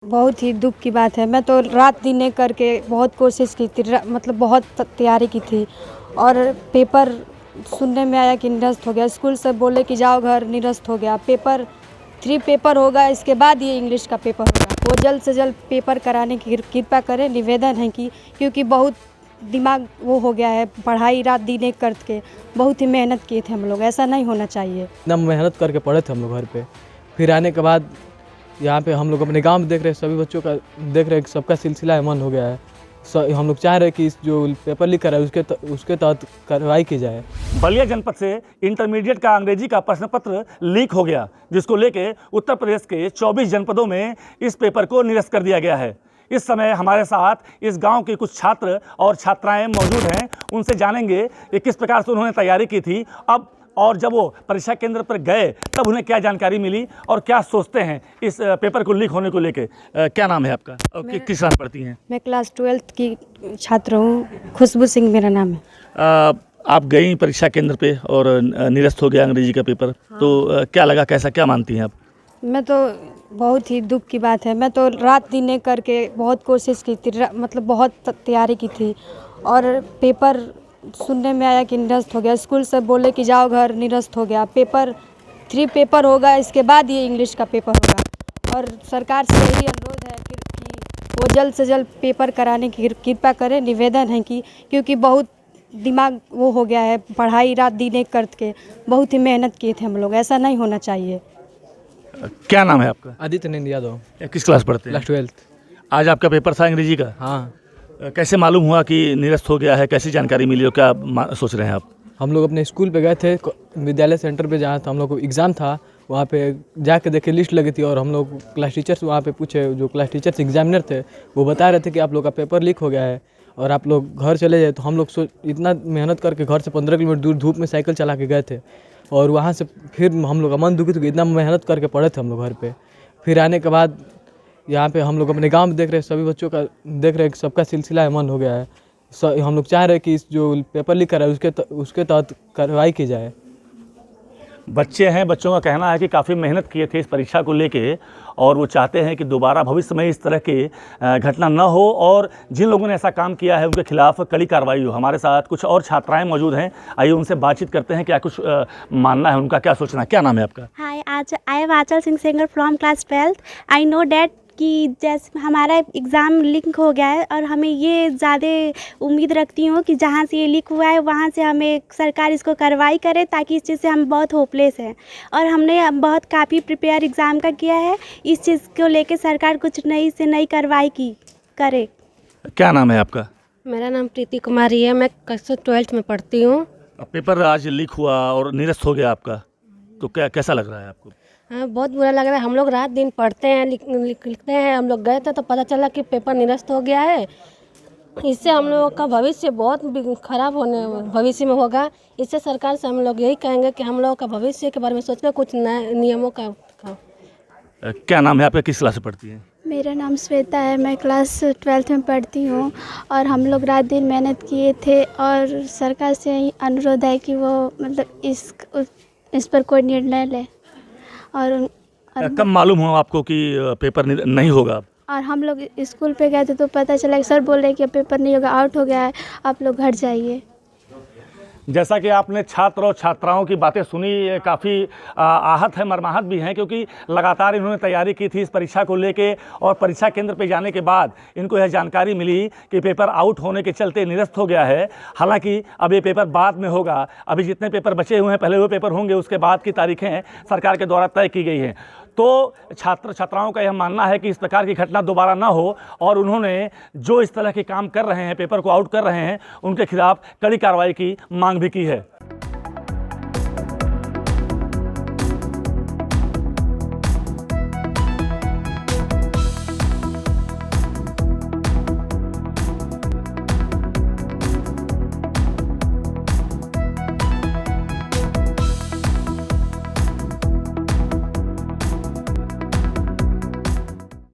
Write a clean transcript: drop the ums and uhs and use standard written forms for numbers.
बहुत ही दुख की बात है। मैं तो रात दिन एक करके बहुत कोशिश की थी, मतलब बहुत तैयारी की थी और पेपर सुनने में आया कि निरस्त हो गया। स्कूल से बोले कि जाओ घर, निरस्त हो गया। पेपर 3 पेपर होगा, इसके बाद ये इंग्लिश का पेपर होगा। वो जल्द से जल्द पेपर कराने की कृपा करें, निवेदन है कि क्योंकि बहुत दिमाग वो हो गया है, पढ़ाई रात दिन एक करके बहुत ही मेहनत किए थे हम लोग। ऐसा नहीं होना चाहिए। इतना मेहनत करके पढ़े थे हम लोग घर पे, फिर आने के बाद यहाँ पे हम लोग अपने गांव में देख रहे हैं, सभी बच्चों का देख रहे हैं कि सबका सिलसिला अमन हो गया है। हम लोग चाह रहे हैं कि इस जो पेपर लीक कर रहा है उसके तहत कार्रवाई की जाए। बलिया जनपद से इंटरमीडिएट का अंग्रेजी का प्रश्न पत्र लीक हो गया, जिसको लेके उत्तर प्रदेश के 24 जनपदों में इस पेपर को निरस्त कर दिया गया है। इस समय हमारे साथ इस गांव के कुछ छात्र और छात्राएं मौजूद हैं। उनसे जानेंगे कि किस प्रकार से उन्होंने तैयारी की थी अब, और जब वो परीक्षा केंद्र पर गए तब उन्हें क्या जानकारी मिली और क्या सोचते हैं इस पेपर को लीक होने को लेके। क्या नाम है आपका और किस क्लास पढ़ती हैं? मैं क्लास 12th की छात्र हूँ, खुशबू सिंह मेरा नाम है। आप गई परीक्षा केंद्र पे और निरस्त हो गया अंग्रेजी का पेपर, तो क्या लगा, कैसा, क्या मानती हैं आप? मैं तो बहुत ही दुख की बात है। मैं तो रात दिन एक करके बहुत कोशिश की थी, मतलब बहुत तैयारी की थी और पेपर सुनने में आया कि निरस्त हो गया। स्कूल से बोले कि जाओ घर, निरस्त हो गया। पेपर 3 पेपर होगा, इसके बाद ये इंग्लिश का पेपर होगा और सरकार से यही अनुरोध है कि वो जल्द से जल्द पेपर कराने की कृपा करें, निवेदन है कि क्योंकि बहुत दिमाग वो हो गया है, पढ़ाई रात दिन एक करके बहुत ही मेहनत किए थे हम लोग। ऐसा नहीं होना चाहिए। क्या नाम है आपका? आदित्य नंद यादव। किस क्लास पढ़ते हैं? Class 12th। आज आपका पेपर था अंग्रेजी का। हाँ, कैसे मालूम हुआ कि निरस्त हो गया है, कैसी जानकारी मिली और क्या सोच रहे हैं आप? हम लोग अपने स्कूल पे गए थे, विद्यालय सेंटर पे जहाँ था हम लोग को एग्ज़ाम था, वहाँ पे जाके देखे लिस्ट लगी थी और हम लोग क्लास टीचर से वहाँ पे पूछे, जो क्लास टीचर्स एग्जामिनर थे वो बता रहे थे कि आप लोग का पेपर लीक हो गया है और आप लोग घर चले जाए। तो हम लोग इतना मेहनत करके घर से 15 किलोमीटर दूर धूप में साइकिल चला के गए थे और वहाँ से फिर हम लोग का मन दुखी था कि इतना मेहनत करके पढ़े थे हम लोग घर पे, फिर आने के बाद यहाँ पे हम लोग अपने गांव में देख रहे हैं, सभी बच्चों का देख रहे हैं कि सबका सिलसिला अमन हो गया है। हम लोग चाह रहे हैं कि इस जो पेपर लीक कर रहा है उसके तहत कार्रवाई की जाए। बच्चे हैं, बच्चों का कहना है कि काफ़ी मेहनत किए थे इस परीक्षा को लेके और वो चाहते हैं कि दोबारा भविष्य में इस तरह की घटना न हो और जिन लोगों ने ऐसा काम किया है उनके खिलाफ कड़ी कार्रवाई हो। हमारे साथ कुछ और छात्राएं मौजूद हैं, आइए उनसे बातचीत करते हैं, क्या कुछ मानना है उनका, क्या सोचना है। क्या नाम है आपका? Hi, I am Anchal Singh Sengar from class 12th। I know that कि जैसे हमारा एग्ज़ाम लीक हो गया है और हमें ये ज़्यादा उम्मीद रखती हूँ कि जहाँ से ये लीक हुआ है वहाँ से हमें सरकार इसको कार्रवाई करे, ताकि इस चीज़ से हम बहुत होपलेस हैं और हमने बहुत काफ़ी प्रिपेयर एग्ज़ाम का किया है। इस चीज़ को लेके सरकार कुछ नई से नई कार्रवाई करे। क्या नाम है आपका? मेरा नाम प्रीति कुमारी है, मैं कक्षा 12th में पढ़ती हूँ। पेपर आज लीक हुआ और निरस्त हो गया आपका, तो कैसा लग रहा है आपको? हाँ, बहुत बुरा लग रहा है। हम लोग रात दिन पढ़ते हैं, लिखते हैं। हम लोग गए थे तो पता चला कि पेपर निरस्त हो गया है। इससे हम लोगों का भविष्य बहुत खराब भविष्य में होगा। इससे सरकार से हम लोग यही कहेंगे कि हम लोगों का भविष्य के बारे में सोचकर कुछ नए नियमों का। क्या नाम है आपका, किस क्लास से पढ़ती हैं? मेरा नाम श्वेता है, मैं क्लास 12th में पढ़ती हूँ और हम लोग रात दिन मेहनत किए थे और सरकार से यही अनुरोध है कि वो मतलब इस पर कोई निर्णय ले। और कब मालूम हुआ आपको कि पेपर नहीं होगा? और हम लोग स्कूल पे गए थे तो पता चला कि सर बोल रहे कि पेपर नहीं होगा, आउट हो गया है, आप लोग घर जाइए। जैसा कि आपने छात्र और छात्राओं की बातें सुनी, काफ़ी आहत है, मर्माहत भी हैं, क्योंकि लगातार इन्होंने तैयारी की थी इस परीक्षा को लेके और परीक्षा केंद्र पे जाने के बाद इनको यह जानकारी मिली कि पेपर आउट होने के चलते निरस्त हो गया है। हालांकि अब ये पेपर बाद में होगा, अभी जितने पेपर बचे हुए हैं पहले वो पेपर होंगे, उसके बाद की तारीखें सरकार के द्वारा तय की गई हैं। तो छात्र छात्राओं का यह मानना है कि इस प्रकार की घटना दोबारा ना हो और उन्होंने जो इस तरह के काम कर रहे हैं, पेपर को आउट कर रहे हैं, उनके खिलाफ कड़ी कार्रवाई की मांग भी की है।